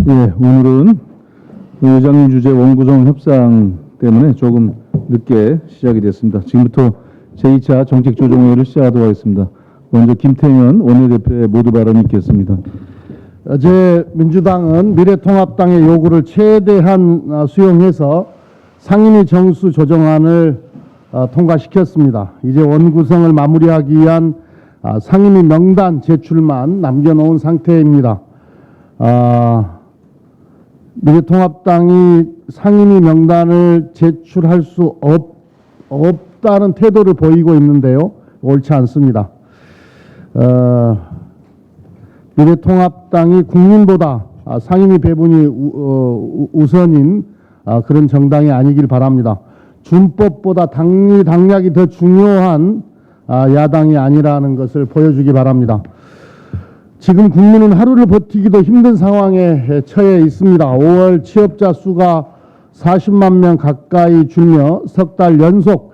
예, 오늘은 의장님 주재 원구성 협상 때문에 조금 늦게 시작이 됐습니다. 지금부터 제2차 정책조정회의를 시작하도록 하겠습니다. 먼저 김태년 원내대표의 모두 발언이 있겠습니다. 어제 민주당은 미래통합당의 요구를 최대한 수용해서 상임위 정수 조정안을 통과시켰습니다. 이제 원구성을 마무리하기 위한 상임위 명단 제출만 남겨놓은 상태입니다. 미래통합당이 상임위 명단을 제출할 수 없다는 태도를 보이고 있는데요. 옳지 않습니다. 미래통합당이 국민보다 상임위 배분이 우선인 그런 정당이 아니길 바랍니다. 준법보다 당략이 더 중요한 야당이 아니라는 것을 보여주기 바랍니다. 지금 국민은 하루를 버티기도 힘든 상황에 처해 있습니다. 5월 취업자 수가 40만 명 가까이 줄며 석 달 연속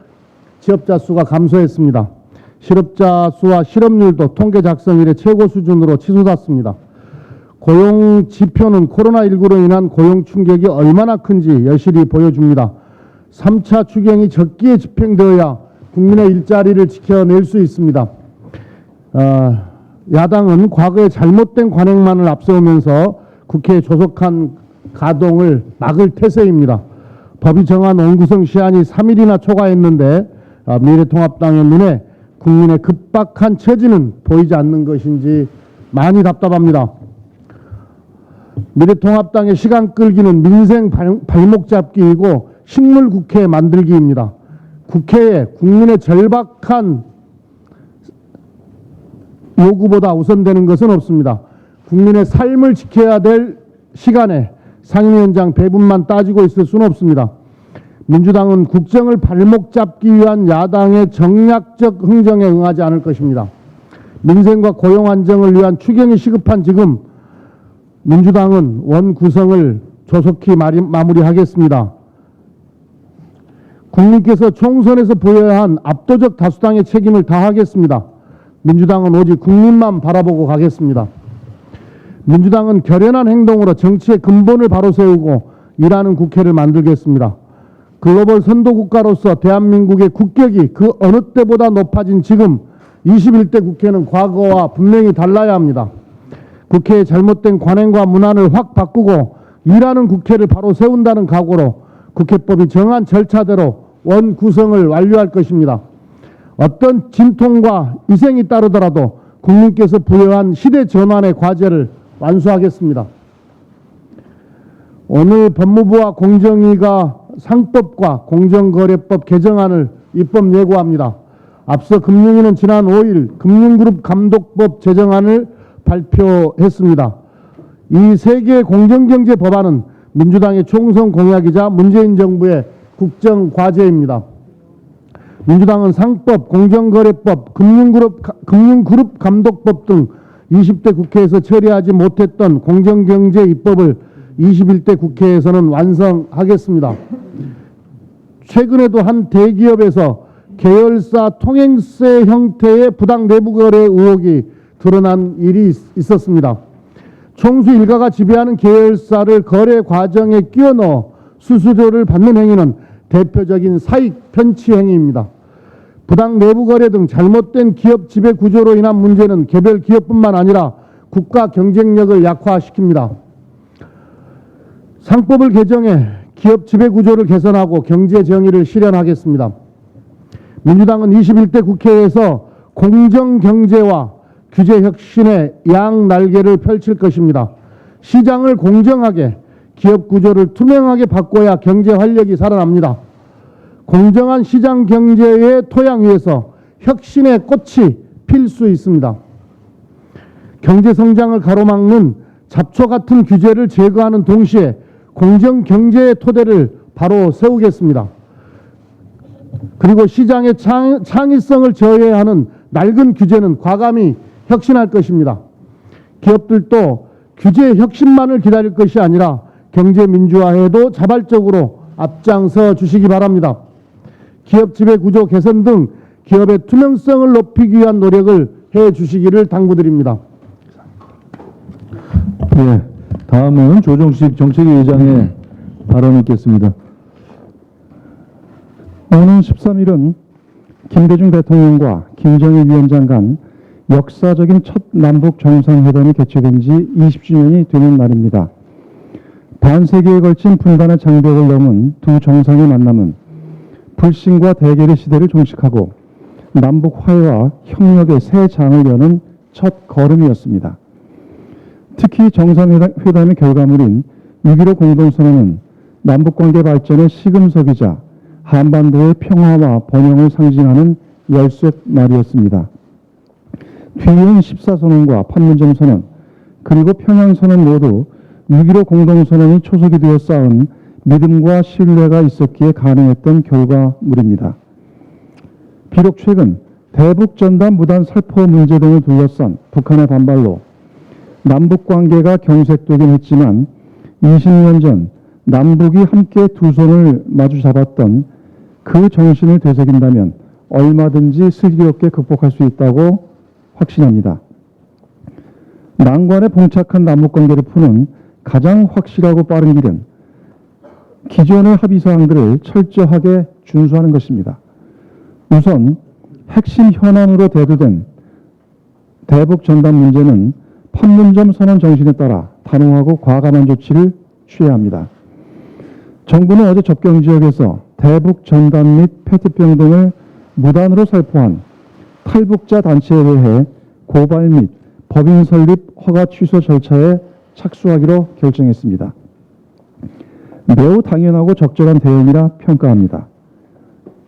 취업자 수가 감소했습니다. 실업자 수와 실업률도 통계 작성 이래 최고 수준으로 치솟았습니다. 고용 지표는 코로나19로 인한 고용 충격이 얼마나 큰지 여실히 보여줍니다. 3차 추경이 적기에 집행되어야 국민의 일자리를 지켜낼 수 있습니다. 야당은 과거의 잘못된 관행만을 앞세우면서 국회의 조속한 가동을 막을 태세입니다. 법이 정한 원구성 시한이 3일이나 초과했는데 미래통합당의 눈에 국민의 급박한 처지는 보이지 않는 것인지 많이 답답합니다. 미래통합당의 시간 끌기는 민생 발목 잡기이고 식물국회 만들기입니다. 국회에 국민의 절박한 요구보다 우선되는 것은 없습니다. 국민의 삶을 지켜야 될 시간에 상임위원장 배분만 따지고 있을 수는 없습니다. 민주당은 국정을 발목 잡기 위한 야당의 정략적 흥정에 응하지 않을 것입니다. 민생과 고용 안정을 위한 추경이 시급한 지금 민주당은 원 구성을 조속히 마무리하겠습니다. 국민께서 총선에서 부여해야 한 압도적 다수당의 책임을 다하겠습니다. 민주당은 오직 국민만 바라보고 가겠습니다. 민주당은 결연한 행동으로 정치의 근본을 바로 세우고 일하는 국회를 만들겠습니다. 글로벌 선도국가로서 대한민국의 국격이 그 어느 때보다 높아진 지금 21대 국회는 과거와 분명히 달라야 합니다. 국회의 잘못된 관행과 문안을 확 바꾸고 일하는 국회를 바로 세운다는 각오로 국회법이 정한 절차대로 원 구성을 완료할 것입니다. 어떤 진통과 희생이 따르더라도 국민께서 부여한 시대 전환의 과제를 완수하겠습니다. 오늘 법무부와 공정위가 상법과 공정거래법 개정안을 입법 예고합니다. 앞서 금융위는 지난 5일 금융그룹 감독법 제정안을 발표했습니다. 이 세 개의 공정경제 법안은 민주당의 총선 공약이자 문재인 정부의 국정과제입니다. 민주당은 상법, 공정거래법, 금융그룹 감독법 등 20대 국회에서 처리하지 못했던 공정경제 입법을 21대 국회에서는 완성하겠습니다. 최근에도 한 대기업에서 계열사 통행세 형태의 부당 내부거래 의혹이 드러난 일이 있었습니다. 총수 일가가 지배하는 계열사를 거래 과정에 끼워 넣어 수수료를 받는 행위는 대표적인 사익 편취 행위입니다. 부당 내부 거래 등 잘못된 기업 지배 구조로 인한 문제는 개별 기업뿐만 아니라 국가 경쟁력을 약화시킵니다. 상법을 개정해 기업 지배 구조를 개선하고 경제 정의를 실현하겠습니다. 민주당은 21대 국회에서 공정 경제와 규제 혁신의 양날개를 펼칠 것입니다. 시장을 공정하게, 기업 구조를 투명하게 바꿔야 경제 활력이 살아납니다. 공정한 시장 경제의 토양 위에서 혁신의 꽃이 필 수 있습니다. 경제 성장을 가로막는 잡초 같은 규제를 제거하는 동시에 공정 경제의 토대를 바로 세우겠습니다. 그리고 시장의 창의성을 저해하는 낡은 규제는 과감히 혁신할 것입니다. 기업들도 규제 혁신만을 기다릴 것이 아니라 경제 민주화에도 자발적으로 앞장서 주시기 바랍니다. 기업 지배 구조 개선 등 기업의 투명성을 높이기 위한 노력을 해 주시기를 당부드립니다. 예, 다음은 조정식 정책위 의장의 발언이 있겠습니다. 오는 13일은 김대중 대통령과 김정일 위원장 간 역사적인 첫 남북 정상회담이 개최된 지 20주년이 되는 날입니다. 반세기에 걸친 분단의 장벽을 넘은 두 정상의 만남은 불신과 대결의 시대를 종식하고 남북 화해와 협력의 새 장을 여는 첫 걸음이었습니다. 특히 정상회담의 결과물인 6.15 공동선언은 남북관계 발전의 시금석이자 한반도의 평화와 번영을 상징하는 열쇠말이었습니다. 뒤이은 14선언과 판문점 선언, 그리고 평양선언 모두 6.15 공동선언이 초석이 되어 쌓은 믿음과 신뢰가 있었기에 가능했던 결과물입니다. 비록 최근 대북전단 무단 살포 문제 등을 둘러싼 북한의 반발로 남북관계가 경색되긴 했지만 20년 전 남북이 함께 두 손을 마주 잡았던 그 정신을 되새긴다면 얼마든지 슬기롭게 극복할 수 있다고 확신합니다. 난관에 봉착한 남북관계를 푸는 가장 확실하고 빠른 길은 기존의 합의사항들을 철저하게 준수하는 것입니다. 우선 핵심 현안으로 대두된 대북 전단 문제는 판문점 선언 정신에 따라 단호하고 과감한 조치를 취해야 합니다. 정부는 어제 접경 지역에서 대북 전단 및 페트병 등을 무단으로 살포한 탈북자 단체에 대해 고발 및 법인 설립 허가 취소 절차에 착수하기로 결정했습니다. 매우 당연하고 적절한 대응이라 평가합니다.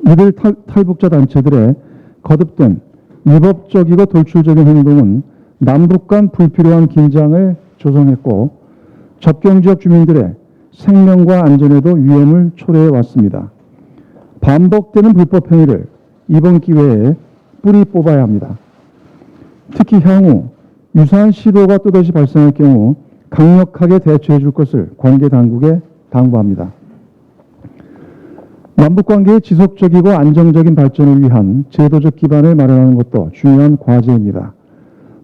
이들 탈북자 단체들의 거듭된 위법적이고 돌출적인 행동은 남북 간 불필요한 긴장을 조성했고 접경지역 주민들의 생명과 안전에도 위험을 초래해 왔습니다. 반복되는 불법 행위를 이번 기회에 뿌리 뽑아야 합니다. 특히 향후 유사한 시도가 또다시 발생할 경우 강력하게 대처해 줄 것을 관계 당국에 당부합니다. 남북관계의 지속적이고 안정적인 발전을 위한 제도적 기반을 마련하는 것도 중요한 과제입니다.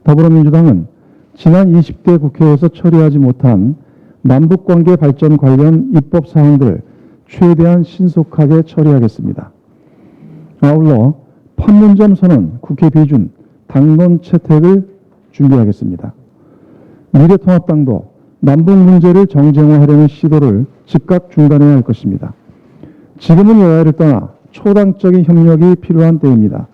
더불어민주당은 지난 20대 국회에서 처리하지 못한 남북관계 발전 관련 입법 사항들을 최대한 신속하게 처리하겠습니다. 아울러 판문점 선언 국회 비준 당론 채택을 준비하겠습니다. 미래통합당도 남북 문제를 정쟁화하려는 시도를 즉각 중단해야 할 것입니다. 지금은 여야를 떠나 초당적인 협력이 필요한 때입니다.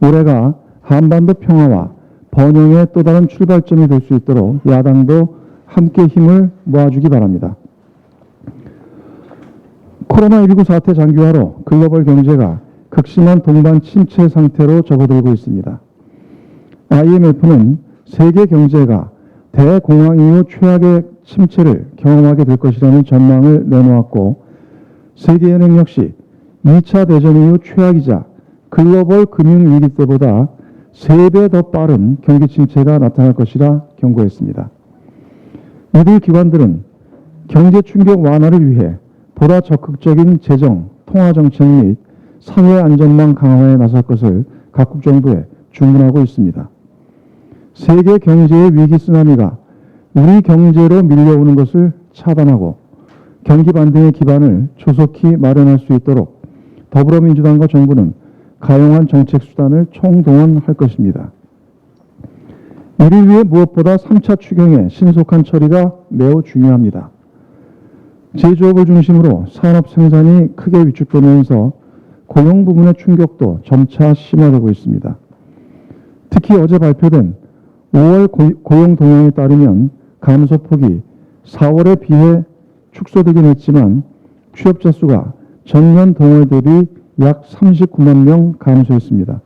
올해가 한반도 평화와 번영의 또 다른 출발점이 될 수 있도록 야당도 함께 힘을 모아주기 바랍니다. 코로나19 사태 장기화로 글로벌 경제가 극심한 동반 침체 상태로 접어들고 있습니다. IMF는 세계 경제가 대공황 이후 최악의 침체를 경험하게 될 것이라는 전망을 내놓았고 세계은행 역시 2차 대전 이후 최악이자 글로벌 금융위기 때보다 3배 더 빠른 경기 침체가 나타날 것이라 경고했습니다. 이들 기관들은 경제 충격 완화를 위해 보다 적극적인 재정, 통화 정책 및 사회 안전망 강화에 나설 것을 각국 정부에 주문하고 있습니다. 세계 경제의 위기 쓰나미가 우리 경제로 밀려오는 것을 차단하고 경기 반등의 기반을 조속히 마련할 수 있도록 더불어민주당과 정부는 가용한 정책 수단을 총동원할 것입니다. 이를 위해 무엇보다 3차 추경의 신속한 처리가 매우 중요합니다. 제조업을 중심으로 산업 생산이 크게 위축되면서 고용 부분의 충격도 점차 심화되고 있습니다. 특히 어제 발표된 5월 고용 동향에 따르면 감소폭이 4월에 비해 축소되긴 했지만 취업자 수가 전년 동월 대비 약 39만 명 감소했습니다.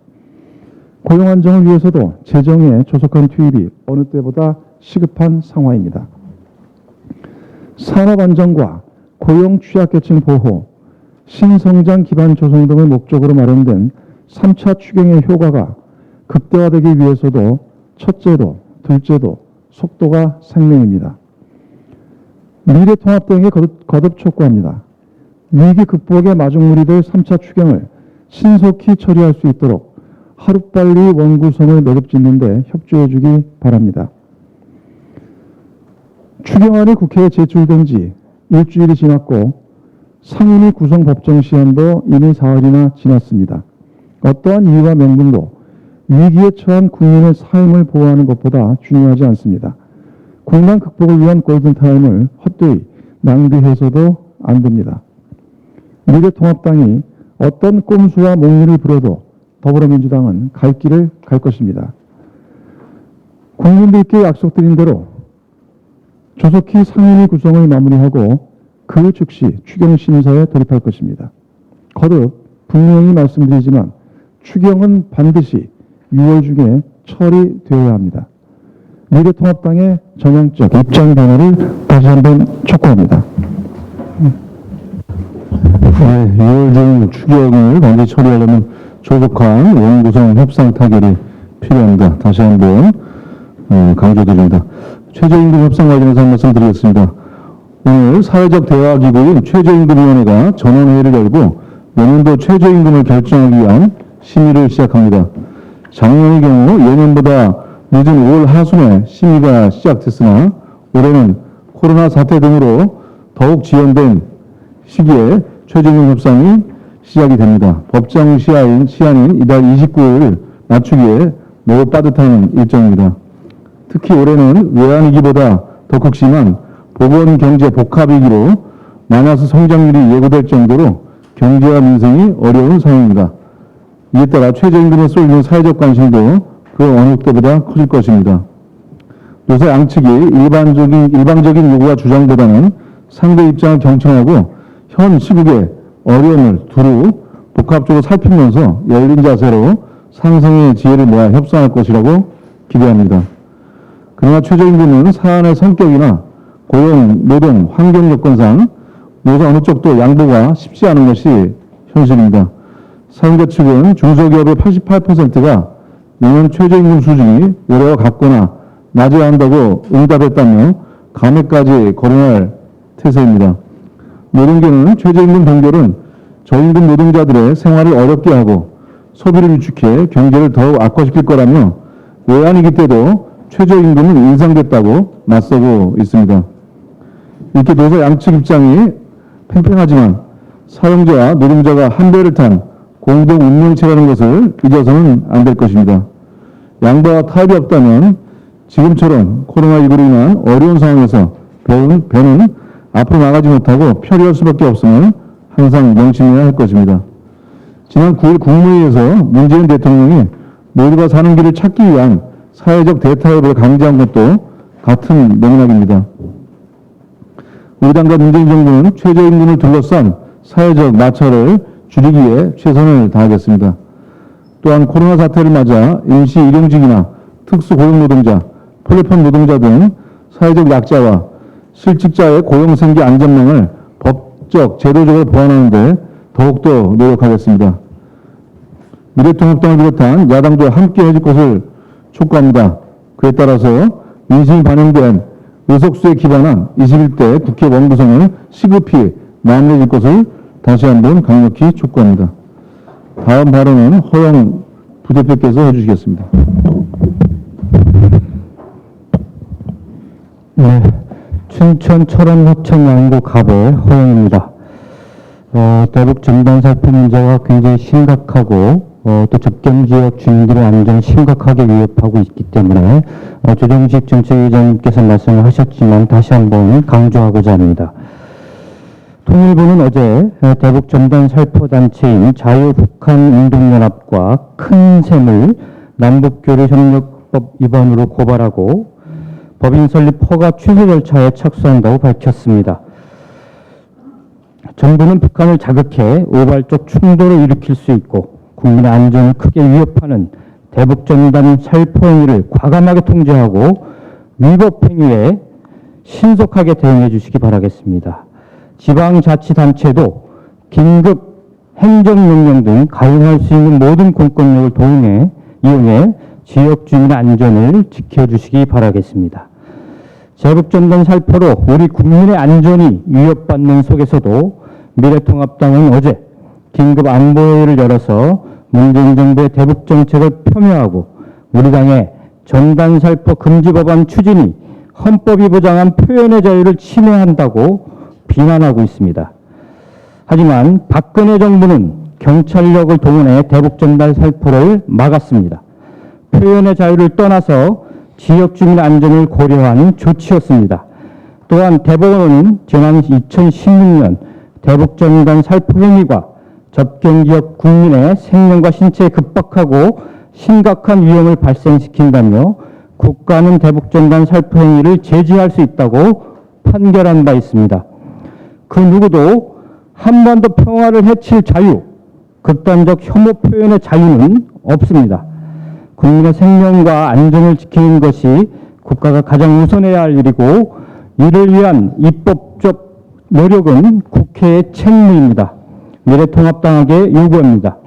고용 안정을 위해서도 재정의 조속한 투입이 어느 때보다 시급한 상황입니다. 산업 안정과 고용 취약계층 보호, 신성장 기반 조성 등을 목적으로 마련된 3차 추경의 효과가 극대화되기 위해서도 첫째도 둘째도 속도가 생명입니다. 미래통합당에 거듭 촉구합니다. 위기 극복의 마중물이 될 3차 추경을 신속히 처리할 수 있도록 하루빨리 원구성을 매듭짓는 데 협조해 주기 바랍니다. 추경안이 국회에 제출된 지 일주일이 지났고 상임위 구성 법정 시한도 이미 사흘이나 지났습니다. 어떠한 이유와 명분도 위기에 처한 국민의 삶을 보호하는 것보다 중요하지 않습니다. 국난 극복을 위한 골든타임을 헛되이 낭비해서도 안 됩니다. 미래통합당이 어떤 꼼수와 목리를 부려도 더불어민주당은 갈 길을 갈 것입니다. 국민들께 약속드린 대로 조속히 상임위 구성을 마무리하고 그 즉시 추경 심사에 돌입할 것입니다. 거듭 분명히 말씀드리지만 추경은 반드시 6월 중에 처리되어야 합니다. 미래통합당의 전향적 입장 변화를 다시 한번 촉구합니다. 네, 6월 중 추경을 반드시 처리하려면 조속한 원구성 협상 타결이 필요합니다. 다시 한번 강조드립니다. 최저임금 협상 관련해서 한 말씀 드리겠습니다. 오늘 사회적 대화기구인 최저임금위원회가 전원회의를 열고 내년도 최저임금을 결정하기 위한 심의를 시작합니다. 작년의 경우 예년보다 늦은 5월 하순에 심의가 시작됐으나 올해는 코로나 사태 등으로 더욱 지연된 시기에 최저임금 협상이 시작이 됩니다. 법정 시한인 이달 29일 맞추기에 매우 빠듯한 일정입니다. 특히 올해는 외환위기보다 더 극심한 보건경제 복합위기로 마이너스 성장률이 예고될 정도로 경제와 민생이 어려운 상황입니다. 이에 따라 최저임금에 쏠리는 사회적 관심도 그 어느 때보다 커질 것입니다. 노사 양측이 일방적인 요구와 주장보다는 상대 입장을 경청하고 현 시국의 어려움을 두루 복합적으로 살피면서 열린 자세로 상생의 지혜를 모아 협상할 것이라고 기대합니다. 그러나 최저임금은 사안의 성격이나 고용, 노동, 환경 여건상 노사 어느 쪽도 양보가 쉽지 않은 것이 현실입니다. 사용자 측은 중소기업의 88%가 내년 최저임금 수준이 올해와 같거나 낮아야 한다고 응답했다며 감액까지 거론할 태세입니다. 노동계는 최저임금 동결은 저임금 노동자들의 생활을 어렵게 하고 소비를 위축해 경제를 더욱 악화시킬 거라며 외환위기 때도 최저임금은 인상됐다고 맞서고 있습니다. 이렇게 노사 양측 입장이 팽팽하지만 사용자와 노동자가 한 배를 탄 공동 운명체라는 것을 잊어서는 안 될 것입니다. 양보와 타협이 없다면 지금처럼 코로나19로 인한 어려운 상황에서 배는 앞으로 나가지 못하고 표류할 수밖에 없음을 항상 명심해야 할 것입니다. 지난 9일 국무회의에서 문재인 대통령이 모두가 사는 길을 찾기 위한 사회적 대타협을 강조한 것도 같은 맥락입니다. 우리 당과 문재인 정부는 최저임금을 둘러싼 사회적 마찰을 줄이기 위해 최선을 다하겠습니다. 또한 코로나 사태를 맞아 임시 일용직이나 특수고용노동자, 플랫폼 노동자 등 사회적 약자와 실직자의 고용생계 안전망을 법적, 제도적으로 보완하는 데 더욱더 노력하겠습니다. 미래통합당을 비롯한 야당도 함께 해줄 것을 촉구합니다. 그에 따라서 민심이 반영된 의석수에 기반한 21대 국회 원구성을 시급히 마무리해줄 것을 다시 한번 강력히 촉구합니다. 다음 발언은 허영 부대표께서 해주시겠습니다. 네, 춘천 철원 호천 양구 갑의 허영입니다. 대북 전단 살포 문제가 굉장히 심각하고 또 접경지역 주민들의 안전을 심각하게 위협하고 있기 때문에 조정식 정책위원장님께서 말씀을 하셨지만 다시 한번 강조하고자 합니다. 통일부는 어제 대북 전단 살포 단체인 자유북한운동연합과 큰 셈을 남북교류협력법 위반으로 고발하고 법인 설립 허가 취소 절차에 착수한다고 밝혔습니다. 정부는 북한을 자극해 우발적 충돌을 일으킬 수 있고 국민의 안전을 크게 위협하는 대북전단 살포 행위를 과감하게 통제하고 위법 행위에 신속하게 대응해 주시기 바라겠습니다. 지방자치단체도 긴급 행정명령 등 가용할 수 있는 모든 공권력을 이용해 지역 주민의 안전을 지켜주시기 바라겠습니다. 대북전단 살포로 우리 국민의 안전이 위협받는 속에서도 미래통합당은 어제 긴급 안보회의를 열어서 문재인 정부의 대북 정책을 폄훼하고 우리 당의 전단 살포 금지 법안 추진이 헌법이 보장한 표현의 자유를 침해한다고 비난하고 있습니다. 하지만 박근혜 정부는 경찰력을 동원해 대북 전달 살포를 막았습니다. 표현의 자유를 떠나서 지역 주민 안전을 고려한 조치였습니다. 또한 대법원은 지난 2016년 대북 전달 살포 행위가 접경 지역 국민의 생명과 신체에 급박하고 심각한 위험을 발생시킨다며 국가는 대북 전달 살포 행위를 제지할 수 있다고 판결한 바 있습니다. 그 누구도 한반도 평화를 해칠 자유, 극단적 혐오 표현의 자유는 없습니다. 국민의 생명과 안전을 지키는 것이 국가가 가장 우선해야 할 일이고 이를 위한 입법적 노력은 국회의 책무입니다. 미래통합당에게 요구합니다.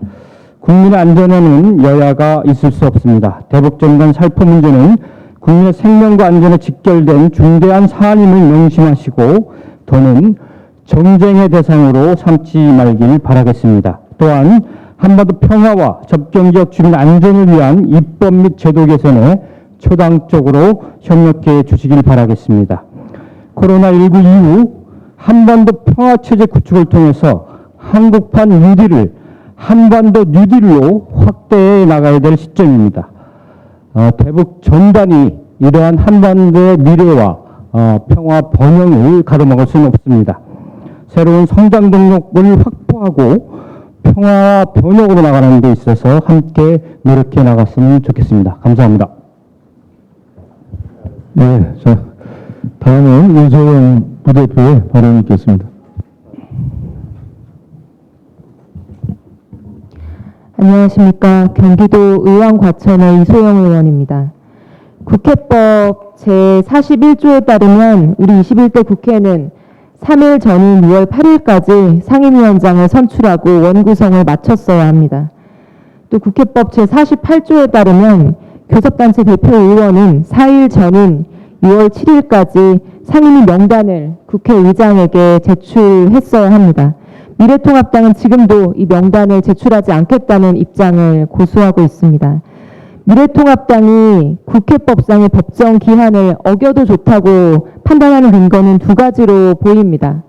국민의 안전에는 여야가 있을 수 없습니다. 대북 전단 살포 문제는 국민의 생명과 안전에 직결된 중대한 사안임을 명심하시고 더는 정쟁의 대상으로 삼지 말길 바라겠습니다. 또한 한반도 평화와 접경지역 주민 안전을 위한 입법 및 제도 개선에 초당적으로 협력해 주시길 바라겠습니다. 코로나19 이후 한반도 평화체제 구축을 통해서 한국판 뉴딜을 한반도 뉴딜로 확대해 나가야 될 시점입니다. 대북 전단이 이러한 한반도의 미래와 평화 번영을 가로막을 수는 없습니다. 새로운 성장 동력을 확보하고 평화와 번영으로 나가는 데 있어서 함께 노력해 나갔으면 좋겠습니다. 감사합니다. 네, 자, 다음은 윤소영 부대표의 발언이 있겠습니다. 안녕하십니까. 경기도 의왕 과천의 이소영 의원입니다. 국회법 제41조에 따르면 우리 21대 국회는 3일 전인 6월 8일까지 상임위원장을 선출하고 원구성을 마쳤어야 합니다. 또 국회법 제48조에 따르면 교섭단체 대표 의원은 4일 전인 6월 7일까지 상임위 명단을 국회의장에게 제출했어야 합니다. 미래통합당은 지금도 이 명단을 제출하지 않겠다는 입장을 고수하고 있습니다. 미래통합당이 국회법상의 법정 기한을 어겨도 좋다고 판단하는 근거는 두 가지로 보입니다.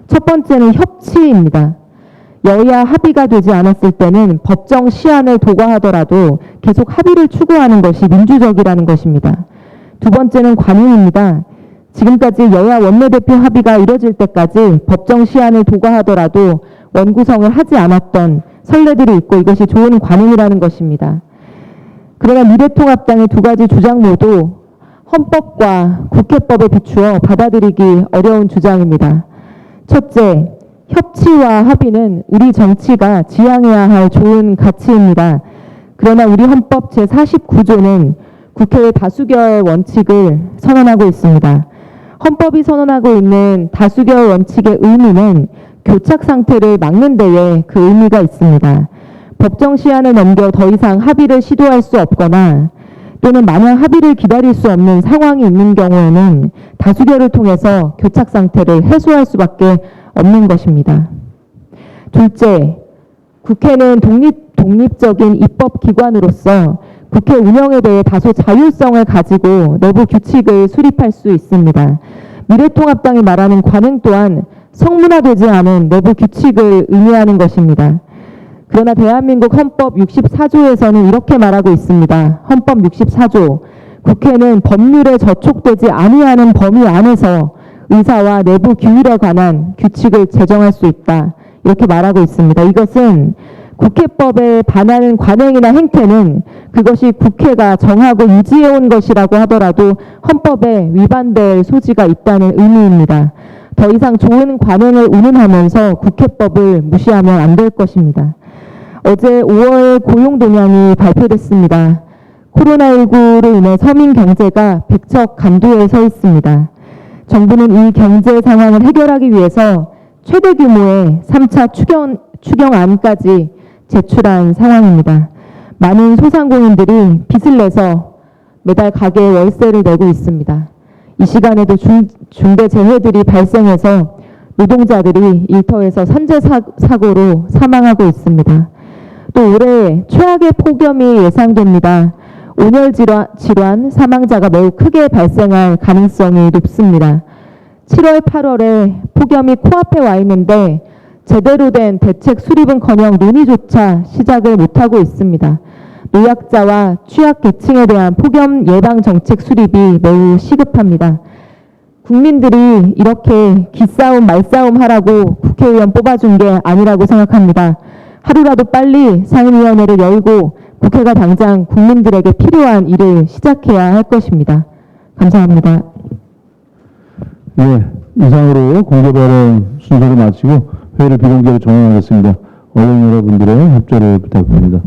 첫 번째는 협치입니다. 여야 합의가 되지 않았을 때는 법정 시한을 도과하더라도 계속 합의를 추구하는 것이 민주적이라는 것입니다. 두 번째는 관용입니다. 지금까지 여야 원내대표 합의가 이뤄질 때까지 법정 시한을 도과하더라도 원구성을 하지 않았던 선례들이 있고 이것이 좋은 관용이라는 것입니다. 그러나 미래통합당의 두 가지 주장 모두 헌법과 국회법에 비추어 받아들이기 어려운 주장입니다. 첫째, 협치와 합의는 우리 정치가 지향해야 할 좋은 가치입니다. 그러나 우리 헌법 제49조는 국회의 다수결 원칙을 선언하고 있습니다. 헌법이 선언하고 있는 다수결 원칙의 의미는 교착 상태를 막는 데에 그 의미가 있습니다. 법정 시한을 넘겨 더 이상 합의를 시도할 수 없거나 또는 만약 합의를 기다릴 수 없는 상황이 있는 경우에는 다수결을 통해서 교착 상태를 해소할 수밖에 없는 것입니다. 둘째, 국회는 독립적인 입법기관으로서 국회 운영에 대해 다소 자율성을 가지고 내부 규칙을 수립할 수 있습니다. 미래통합당이 말하는 관행 또한 성문화되지 않은 내부 규칙을 의미하는 것입니다. 그러나 대한민국 헌법 64조에서는 이렇게 말하고 있습니다. 헌법 64조, 국회는 법률에 저촉되지 아니하는 범위 안에서 의사와 내부 규율에 관한 규칙을 제정할 수 있다. 이렇게 말하고 있습니다. 이것은 국회법에 반하는 관행이나 행태는 그것이 국회가 정하고 유지해온 것이라고 하더라도 헌법에 위반될 소지가 있다는 의미입니다. 더 이상 좋은 관행을 운운하면서 국회법을 무시하면 안 될 것입니다. 어제 5월 고용동향이 발표됐습니다. 코로나19로 인해 서민 경제가 백척간두에 서 있습니다. 정부는 이 경제 상황을 해결하기 위해서 최대 규모의 3차 추경안까지 제출한 상황입니다. 많은 소상공인들이 빚을 내서 매달 가게 월세를 내고 있습니다. 이 시간에도 중대재해들이 발생해서 노동자들이 일터에서 산재사고로 사망하고 있습니다. 또 올해 최악의 폭염이 예상됩니다. 온열 질환 사망자가 매우 크게 발생할 가능성이 높습니다. 7월, 8월에 폭염이 코앞에 와 있는데 제대로 된 대책 수립은커녕 논의조차 시작을 못하고 있습니다. 노약자와 취약계층에 대한 폭염 예방 정책 수립이 매우 시급합니다. 국민들이 이렇게 기싸움 말싸움 하라고 국회의원 뽑아준 게 아니라고 생각합니다. 하루라도 빨리 상임위원회를 열고 국회가 당장 국민들에게 필요한 일을 시작해야 할 것입니다. 감사합니다. 예, 이상으로 공개 발언 순서를 마치고 회의를 비공개로 종영하겠습니다. 언론 여러분들의 협조를 부탁드립니다.